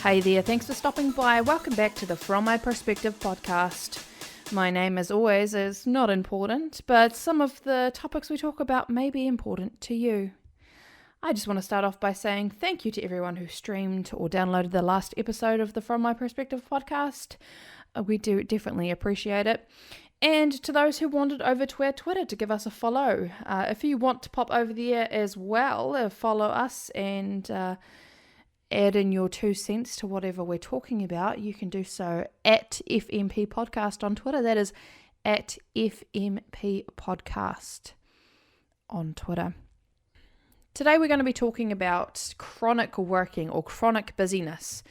Hey there, thanks for stopping by. Welcome back to the From My Perspective podcast. My name, as always, is not important, but some of the topics we talk about may be important to you. I just want to start off by saying thank you to everyone who streamed or downloaded the last episode of the From My Perspective podcast. We do definitely appreciate it. And to those who wandered over to our Twitter to give us a follow. If you want to pop over there as well, follow us and add in your 2 cents to whatever we're talking about, you can do so at FMP Podcast on Twitter. That is at FMP Podcast on Twitter. Today we're going to be talking about chronic working or chronic busyness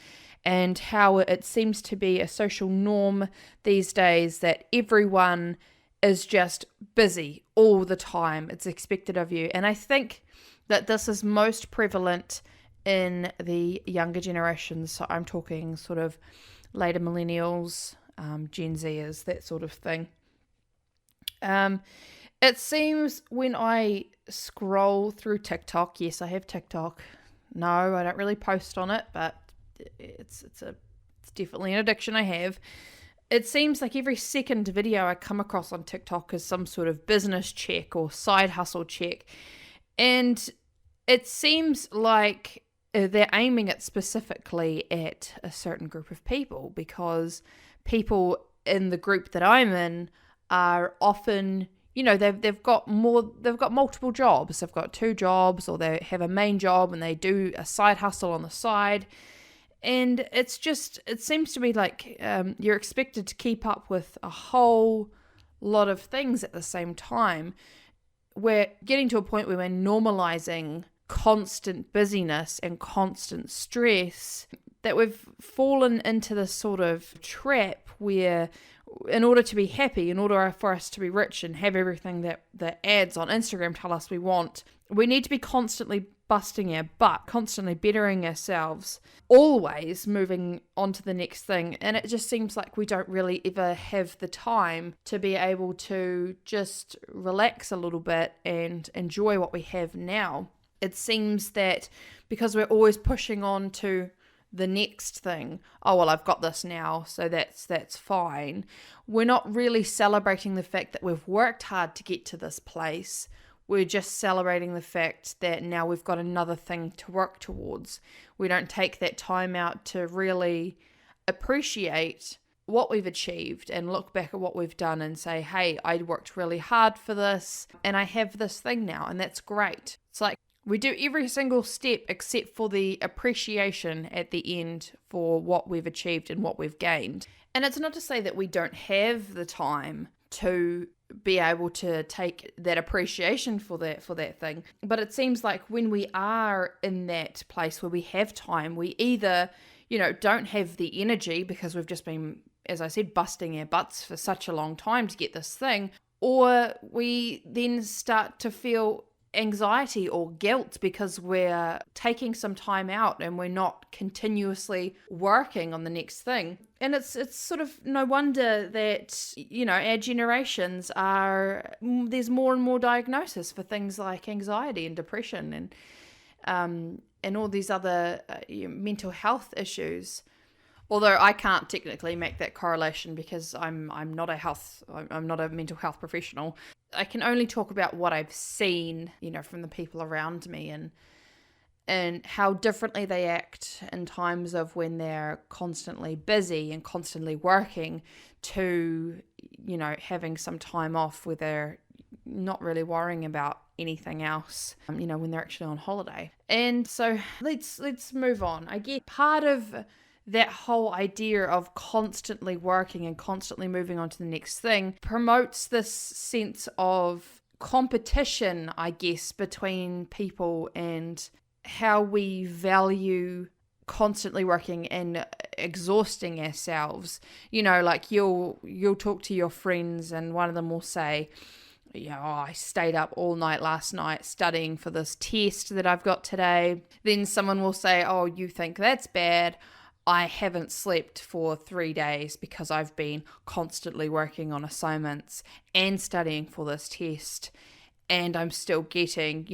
and how it seems to be a social norm these days that everyone is just busy all the time. It's expected of you. And I think that this is most prevalent in the younger generations. So I'm talking sort of later millennials, Gen Zers, that sort of thing. It seems when I scroll through TikTok, yes, I have TikTok. No, I don't really post on it, but it's definitely an addiction I have. It seems like every second video I come across on TikTok is some sort of business check or side hustle check. And it seems like they're aiming it specifically at a certain group of people, because people in the group that I'm in are often, they've got multiple jobs. They've got 2 jobs, or they have a main job and they do a side hustle on the side. And it seems to be like you're expected to keep up with a whole lot of things at the same time. We're getting to a point where we're normalizing constant busyness and constant stress, that we've fallen into this sort of trap where, in order to be happy, in order for us to be rich and have everything that the ads on Instagram tell us we want, we need to be constantly busting our butt, constantly bettering ourselves, always moving on to the next thing. And it just seems like we don't really ever have the time to be able to just relax a little bit and enjoy what we have now. It seems that because we're always pushing on to the next thing, oh, well, I've got this now, so that's fine. We're not really celebrating the fact that we've worked hard to get to this place. We're just celebrating the fact that now we've got another thing to work towards. We don't take that time out to really appreciate what we've achieved and look back at what we've done and say, hey, I worked really hard for this and I have this thing now, and that's great. It's like we do every single step except for the appreciation at the end for what we've achieved and what we've gained. And it's not to say that we don't have the time to be able to take that appreciation for that thing. But it seems like when we are in that place where we have time, we either, don't have the energy because we've just been, as I said, busting our butts for such a long time to get this thing, or we then start to feel anxiety or guilt because we're taking some time out and we're not continuously working on the next thing. And it's sort of no wonder that, our generations there's more and more diagnosis for things like anxiety and depression and all these other mental health issues. Although I can't technically make that correlation because I'm not a mental health professional. I can only talk about what I've seen, from the people around me and how differently they act in times of when they're constantly busy and constantly working to, having some time off where they're not really worrying about anything else, when they're actually on holiday. And so let's move on. I get part of that whole idea of constantly working and constantly moving on to the next thing promotes this sense of competition, I guess, between people and how we value constantly working and exhausting ourselves. Like you'll talk to your friends and one of them will say, I stayed up all night last night studying for this test that I've got today. Then someone will say, oh, you think that's bad. I haven't slept for 3 days because I've been constantly working on assignments and studying for this test, and I'm still getting,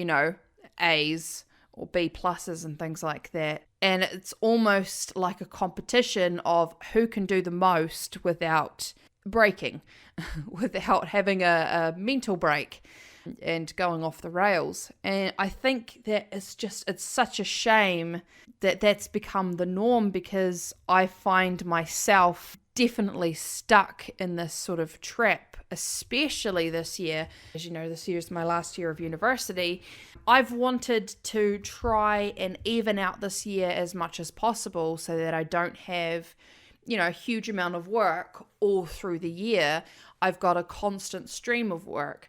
A's or B pluses and things like that. And it's almost like a competition of who can do the most without breaking, without having a mental break and going off the rails. And I think that it's such a shame that that's become the norm, because I find myself definitely stuck in this sort of trap, especially this year. As you know, this year is my last year of university. I've wanted to try and even out this year as much as possible so that I don't have, a huge amount of work all through the year. I've got a constant stream of work.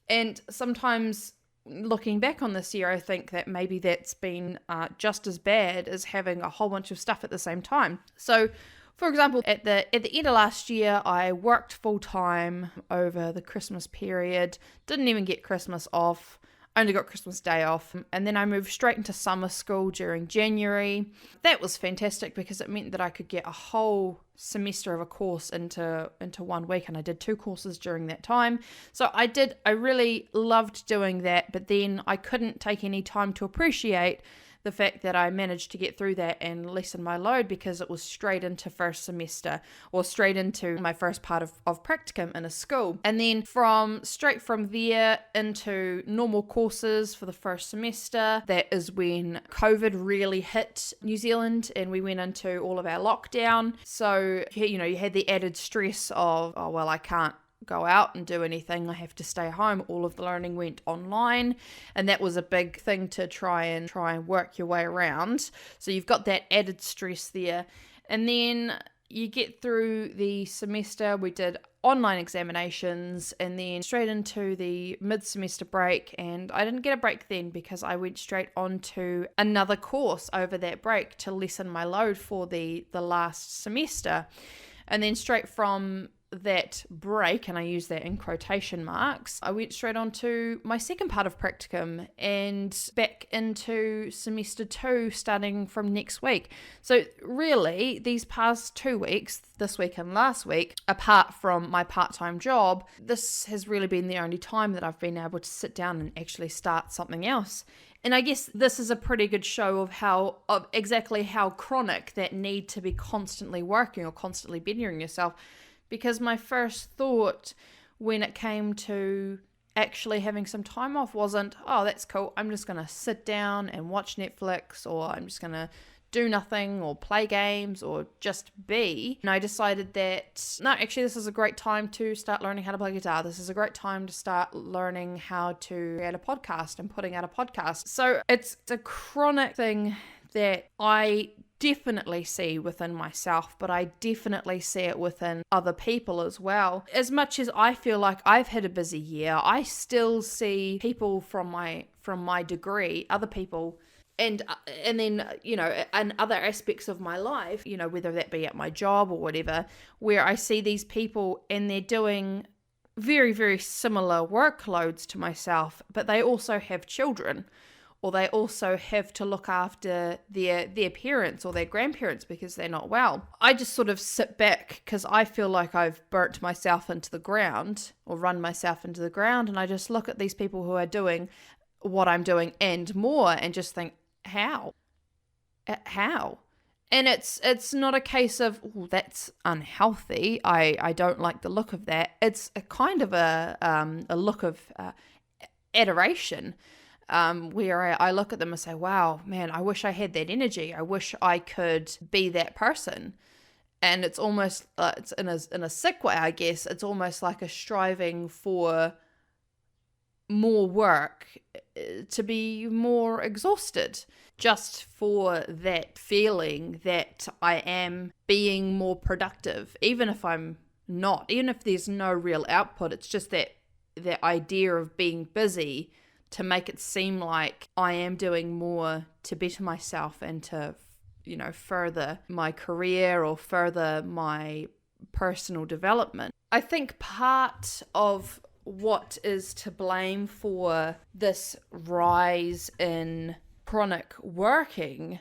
And sometimes looking back on this year, I think that maybe that's been just as bad as having a whole bunch of stuff at the same time. So, for example, at the end of last year, I worked full time over the Christmas period, didn't even get Christmas off, only got Christmas Day off, and then I moved straight into summer school during January. That was fantastic because it meant that I could get a whole semester of a course into 1 week, and I did 2 courses during that time. So I really loved doing that, but then I couldn't take any time to appreciate the fact that I managed to get through that and lessen my load, because it was straight into first semester, or straight into my first part of practicum in a school. And then straight from there into normal courses for the first semester. That is when COVID really hit New Zealand and we went into all of our lockdown. So, you had the added stress of, oh, well, I can't go out and do anything, I have to stay home. All of the learning went online, and that was a big thing to try and work your way around. So you've got that added stress there, and then you get through the semester. We did online examinations and then straight into the mid-semester break, and I didn't get a break then because I went straight on to another course over that break to lessen my load for the last semester. And then straight from that break, and I use that in quotation marks, I went straight on to my second part of practicum and back into semester 2 starting from next week. So really, these past 2 weeks, this week and last week, apart from my part-time job, this has really been the only time that I've been able to sit down and actually start something else. And I guess this is a pretty good show of exactly how chronic that need to be constantly working or constantly bettering yourself. Because my first thought when it came to actually having some time off wasn't, oh, that's cool, I'm just going to sit down and watch Netflix, or I'm just going to do nothing or play games or just be. And I decided that, no, actually this is a great time to start learning how to play guitar. This is a great time to start learning how to create a podcast and putting out a podcast. So it's a chronic thing that I definitely see within myself, but I definitely see it within other people as well. As much as I feel like I've had a busy year, I still see people from my degree, other people, and then, and other aspects of my life, whether that be at my job or whatever, where I see these people and they're doing very, very similar workloads to myself, but they also have children, or they also have to look after their parents or their grandparents because they're not well. I just sort of sit back because I feel like I've burnt myself into the ground or run myself into the ground, and I just look at these people who are doing what I'm doing and more and just think, how? And it's not a case of, oh, that's unhealthy, I don't like the look of that. It's a kind of a look of adoration. Where I look at them and say, wow, man, I wish I had that energy. I wish I could be that person. And it's almost, it's in a sick way, I guess. It's almost like a striving for more work, to be more exhausted, just for that feeling that I am being more productive, even if I'm not, even if there's no real output. It's just that idea of being busy to make it seem like I am doing more to better myself and to, further my career or further my personal development. I think part of what is to blame for this rise in chronic working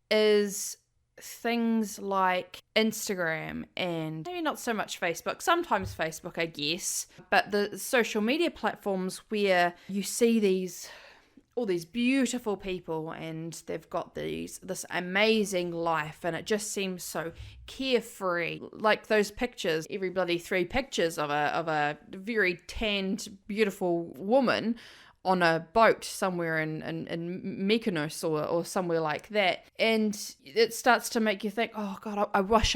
is things like Instagram, and maybe not so much Facebook, sometimes Facebook, I guess, but the social media platforms where you see these all these beautiful people, and they've got this amazing life, and it just seems so carefree. Like those pictures, every bloody 3 pictures of a very tanned, beautiful woman on a boat somewhere in Mykonos or somewhere like that. And it starts to make you think, oh God, I wish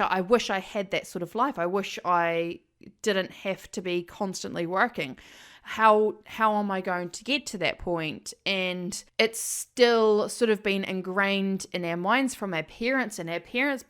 I had that sort of life. I wish I didn't have to be constantly working. How am I going to get to that point? And it's still sort of been ingrained in our minds from our parents and our parents'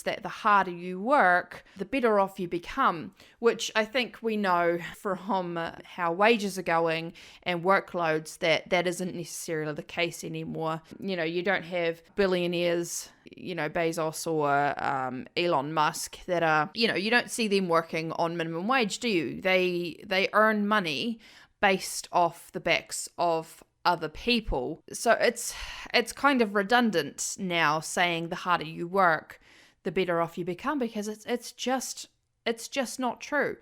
that the harder you work, the better off you become, which I think we know from how wages are going and workloads that isn't necessarily the case anymore. You don't have billionaires, Bezos or Elon Musk that are, you don't see them working on minimum wage, do you? They earn money based off the backs of other people. So it's kind of redundant now saying the harder you work, the better off you become, because it's just not true.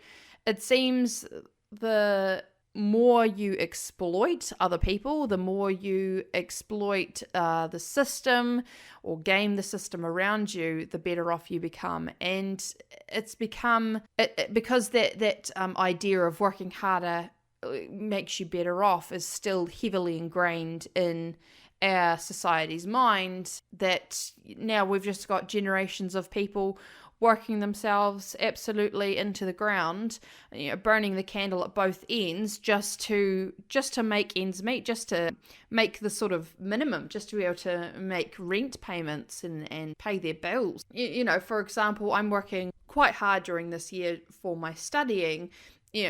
It seems the more you exploit other people, the more you exploit the system or game the system around you, the better off you become. And it's become because that idea of working harder makes you better off is still heavily ingrained in our society's mind, that now we've just got generations of people working themselves absolutely into the ground, burning the candle at both ends just to make ends meet, just to make the sort of minimum, just to be able to make rent payments and pay their bills. For example, I'm working quite hard during this year for my studying.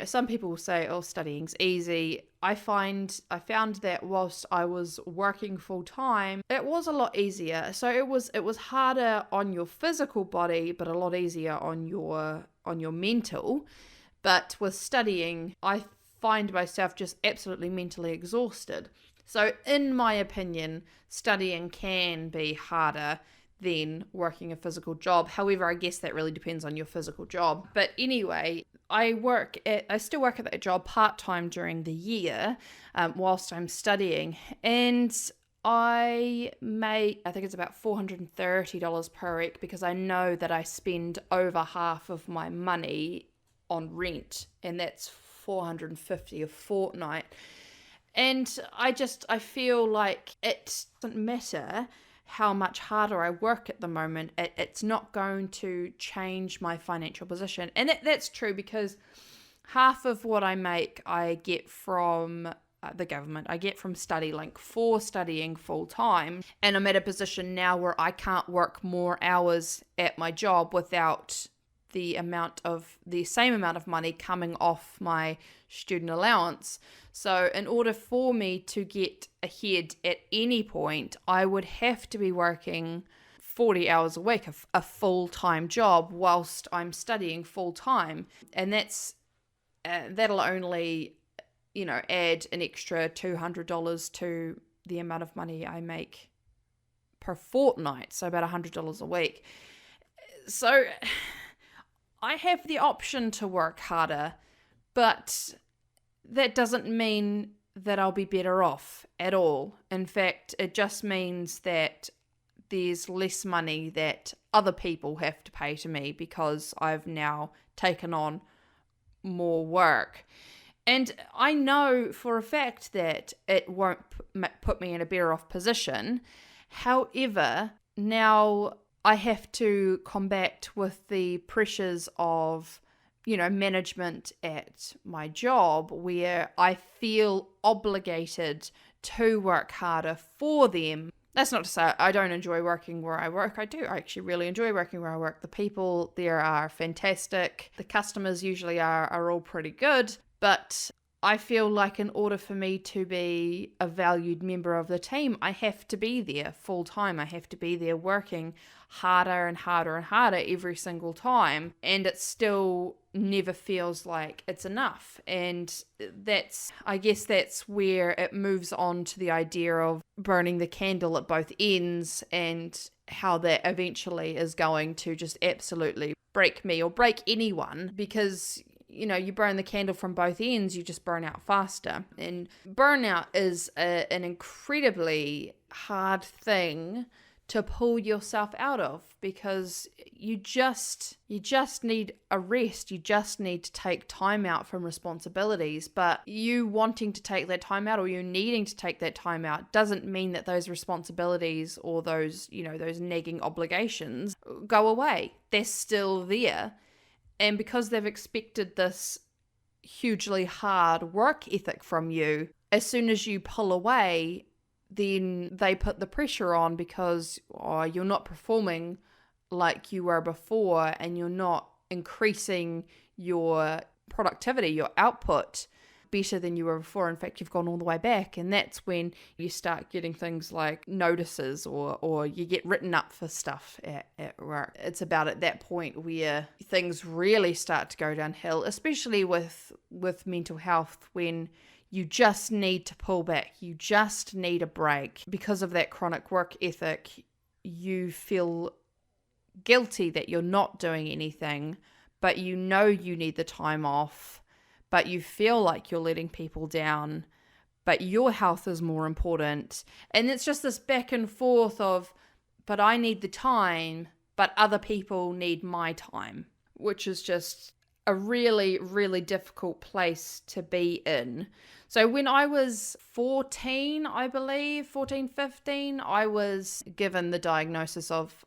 Some people will say, oh, studying's easy. I found that whilst I was working full time, it was a lot easier. So it was harder on your physical body, but a lot easier on your mental. But with studying, I find myself just absolutely mentally exhausted. So in my opinion, studying can be harder than working a physical job. However, I guess that really depends on your physical job. But anyway, I still work at that job part-time during the year whilst I'm studying, and I think it's about $430 per week, because I know that I spend over half of my money on rent, and that's $450 a fortnight. And I feel like it doesn't matter how much harder I work at the moment, it's not going to change my financial position. And that's true, because half of what I make I get from the government. I get from StudyLink for studying full time. And I'm at a position now where I can't work more hours at my job without the same amount of money coming off my student allowance. So in order for me to get ahead at any point, I would have to be working 40 hours a week, a full-time job, whilst I'm studying full-time. And that'll only, add an extra $200 to the amount of money I make per fortnight, so about $100 a week. So I have the option to work harder, but that doesn't mean that I'll be better off at all. In fact, it just means that there's less money that other people have to pay to me because I've now taken on more work. And I know for a fact that it won't put me in a better off position. However, now I have to combat with the pressures of management at my job, where I feel obligated to work harder for them. That's not to say I don't enjoy working where I work. I do. I actually really enjoy working where I work. The people there are fantastic. The customers usually are all pretty good. But I feel like in order for me to be a valued member of the team, I have to be there full time. I have to be there working harder and harder and harder every single time. And it still never feels like it's enough. And I guess that's where it moves on to the idea of burning the candle at both ends, and how that eventually is going to just absolutely break me or break anyone, because you burn the candle from both ends, you just burn out faster. And burnout is an incredibly hard thing to pull yourself out of, because you just need a rest. You just need to take time out from responsibilities. But you wanting to take that time out, or you needing to take that time out, doesn't mean that those responsibilities or those nagging obligations go away. They're still there. And because they've expected this hugely hard work ethic from you, as soon as you pull away, then they put the pressure on, because you're not performing like you were before, and you're not increasing your productivity, your output better than you were before. In fact, you've gone all the way back. And that's when you start getting things like notices, or you get written up for stuff at work. It's about at that point where things really start to go downhill, especially with mental health, when you just need to pull back. You just need a break. Because of that chronic work ethic, you feel guilty that you're not doing anything, but you need the time off, but you feel like you're letting people down, but your health is more important. And it's just this back and forth of, but I need the time, but other people need my time, which is just a really, really difficult place to be in. So when I was 14, 15, I was given the diagnosis of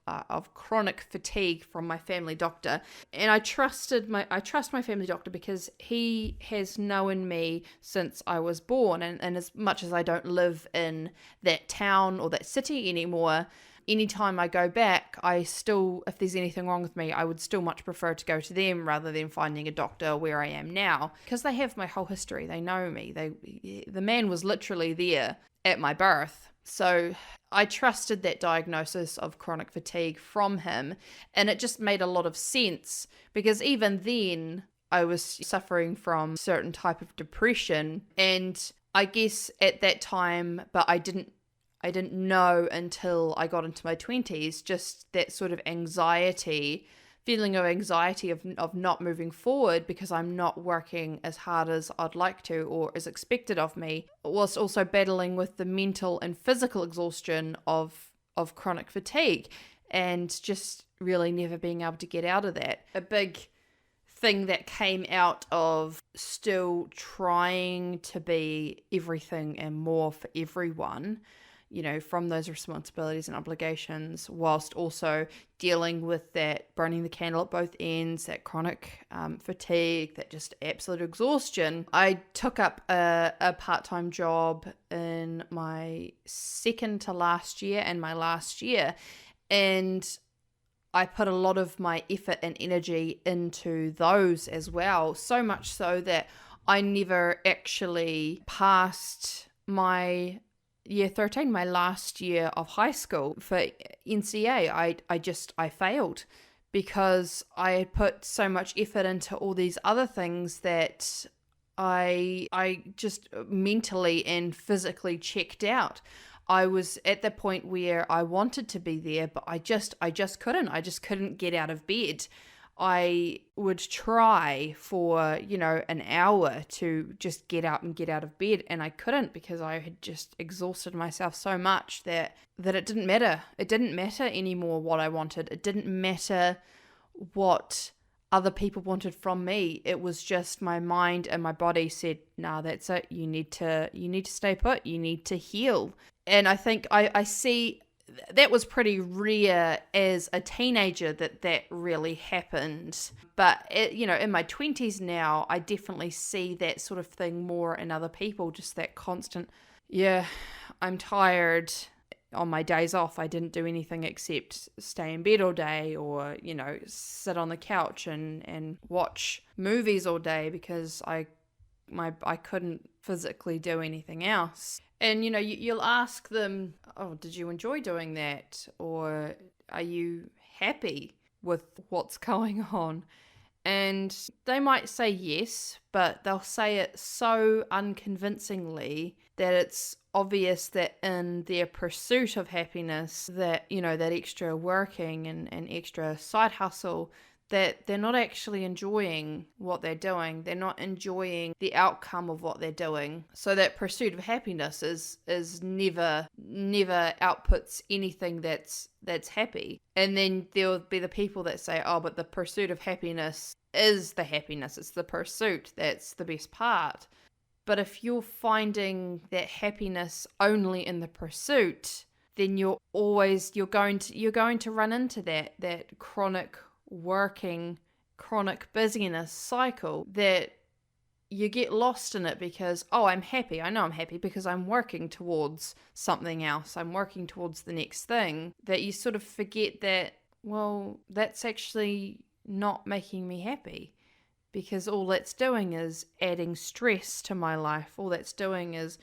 chronic fatigue from my family doctor. And I trust my family doctor, because he has known me since I was born. And as much as I don't live in that town or that city anymore, anytime I go back, if there's anything wrong with me, I would still much prefer to go to them rather than finding a doctor where I am now, because they have my whole history. They know me. The man was literally there at my birth. So I trusted that diagnosis of chronic fatigue from him, and it just made a lot of sense, because even then I was suffering from a certain type of depression, and I guess at that time, but I didn't know until I got into my 20s, just that sort of feeling of anxiety of not moving forward because I'm not working as hard as I'd like to or as expected of me, whilst also battling with the mental and physical exhaustion of chronic fatigue, and just really never being able to get out of that. A big thing that came out of still trying to be everything and more for everyone, from those responsibilities and obligations, whilst also dealing with that burning the candle at both ends, that chronic fatigue, that just absolute exhaustion. I took up a part-time job in my second to last year and my last year, and I put a lot of my effort and energy into those as well, so much so that I never actually passed my year 13, my last year of high school for NCA. I failed because I had put so much effort into all these other things that I just mentally and physically checked out. I was at the point where I wanted to be there, but I just couldn't. I just couldn't get out of bed. I would try for, an hour to just get up and get out of bed, and I couldn't, because I had just exhausted myself so much that it didn't matter. It didn't matter anymore what I wanted. It didn't matter what other people wanted from me. It was just my mind and my body said, nah, that's it. You need to stay put. You need to heal. And I think I see that was pretty rare as a teenager that really happened. But, in my 20s now, I definitely see that sort of thing more in other people, just that constant, I'm tired. On my days off, I didn't do anything except stay in bed all day, or, sit on the couch and watch movies all day, because I couldn't physically do anything else. And, you'll ask them, oh, did you enjoy doing that? Or are you happy with what's going on? And they might say yes, but they'll say it so unconvincingly that it's obvious that in their pursuit of happiness, that, that extra working and extra side hustle, that they're not actually enjoying what they're doing. They're not enjoying the outcome of what they're doing. So that pursuit of happiness is never outputs anything that's happy. And then there'll be the people that say, oh, but the pursuit of happiness is the happiness. It's the pursuit that's the best part. But if you're finding that happiness only in the pursuit, then you're going to run into that chronic busyness cycle, that you get lost in it because, oh, I'm happy. I know I'm happy because I'm working towards something else. I'm working towards the next thing. That you sort of forget that, well, that's actually not making me happy, because all that's doing is adding stress to my life. All that's doing is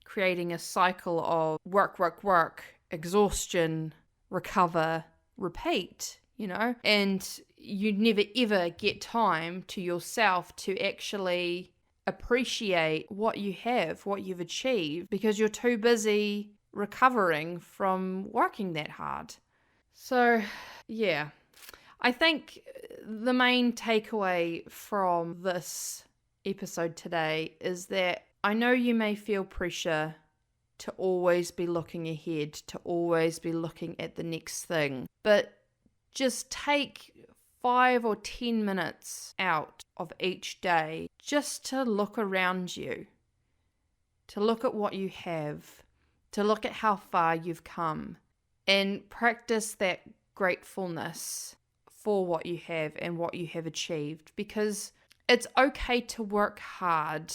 creating a cycle of work, exhaustion, recover, repeat, and you never ever get time to yourself to actually appreciate what you have, what you've achieved, because you're too busy recovering from working that hard. So, yeah, I think the main takeaway from this episode today is that I know you may feel pressure to always be looking ahead, to always be looking at the next thing, but just take 5 or 10 minutes out of each day just to look around you, to look at what you have, to look at how far you've come, and practice that gratefulness for what you have and what you have achieved. Because it's okay to work hard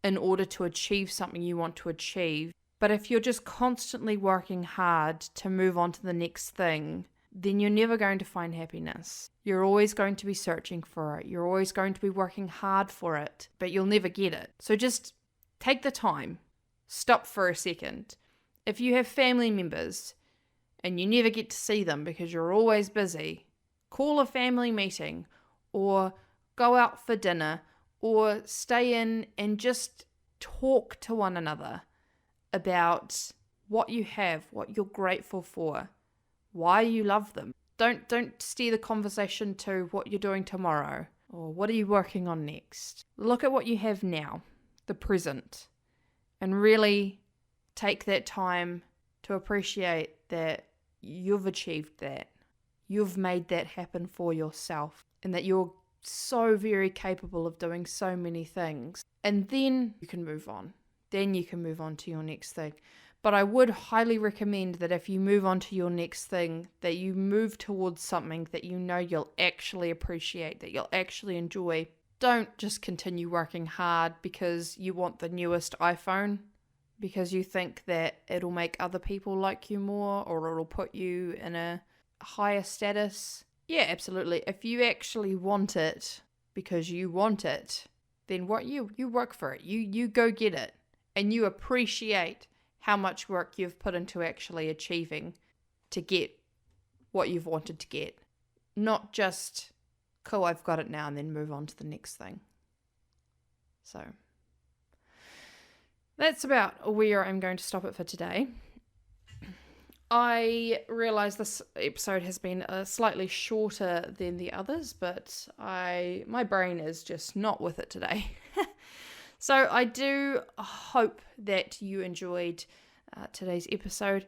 in order to achieve something you want to achieve, but if you're just constantly working hard to move on to the next thing, then you're never going to find happiness. You're always going to be searching for it. You're always going to be working hard for it, but you'll never get it. So just take the time. Stop for a second. If you have family members and you never get to see them because you're always busy, call a family meeting or go out for dinner or stay in and just talk to one another about what you have, what you're grateful for, why you love them. Don't steer the conversation to what you're doing tomorrow or what are you working on next. Look at what you have now, the present, and really take that time to appreciate that you've achieved that. You've made that happen for yourself, and that you're so very capable of doing so many things. And then you can move on. Then you can move on to your next thing. But I would highly recommend that if you move on to your next thing, that you move towards something that you know you'll actually appreciate, that you'll actually enjoy. Don't just continue working hard because you want the newest iPhone, because you think that it'll make other people like you more, or it'll put you in a higher status. Yeah, absolutely. If you actually want it because you want it, then what you work for it. You go get it, and you appreciate how much work you've put into actually achieving to get what you've wanted to get. Not just, cool, I've got it now, and then move on to the next thing. So that's about where I'm going to stop it for today. I realise this episode has been slightly shorter than the others, but my brain is just not with it today. So I do hope that you enjoyed today's episode.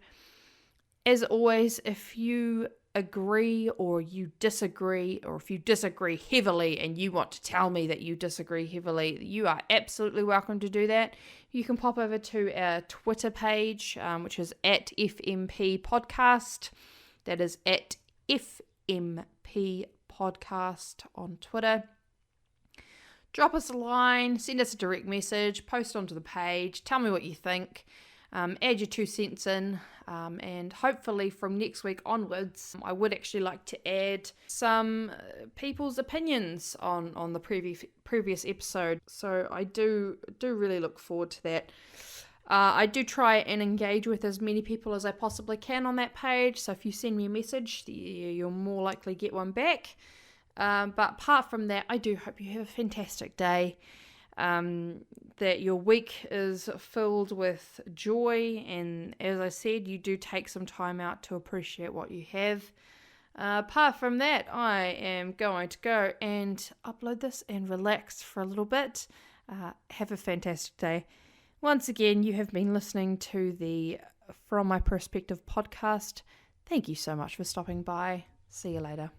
As always, if you agree or you disagree, or if you disagree heavily and you want to tell me that you disagree heavily, you are absolutely welcome to do that. You can pop over to our Twitter page, which is at FMP Podcast. That is at FMP Podcast on Twitter. Drop us a line, send us a direct message, post onto the page, tell me what you think, add your 2 cents in, and hopefully from next week onwards, I would actually like to add some people's opinions on the previous episode. So I do really look forward to that. I do try and engage with as many people as I possibly can on that page, so if you send me a message, you'll more likely get one back. But apart from that, I do hope you have a fantastic day, that your week is filled with joy, and as I said, you do take some time out to appreciate what you have. Apart from that, I am going to go and upload this and relax for a little bit. Have a fantastic day. Once again, you have been listening to the From My Perspective podcast. Thank you so much for stopping by. See you later.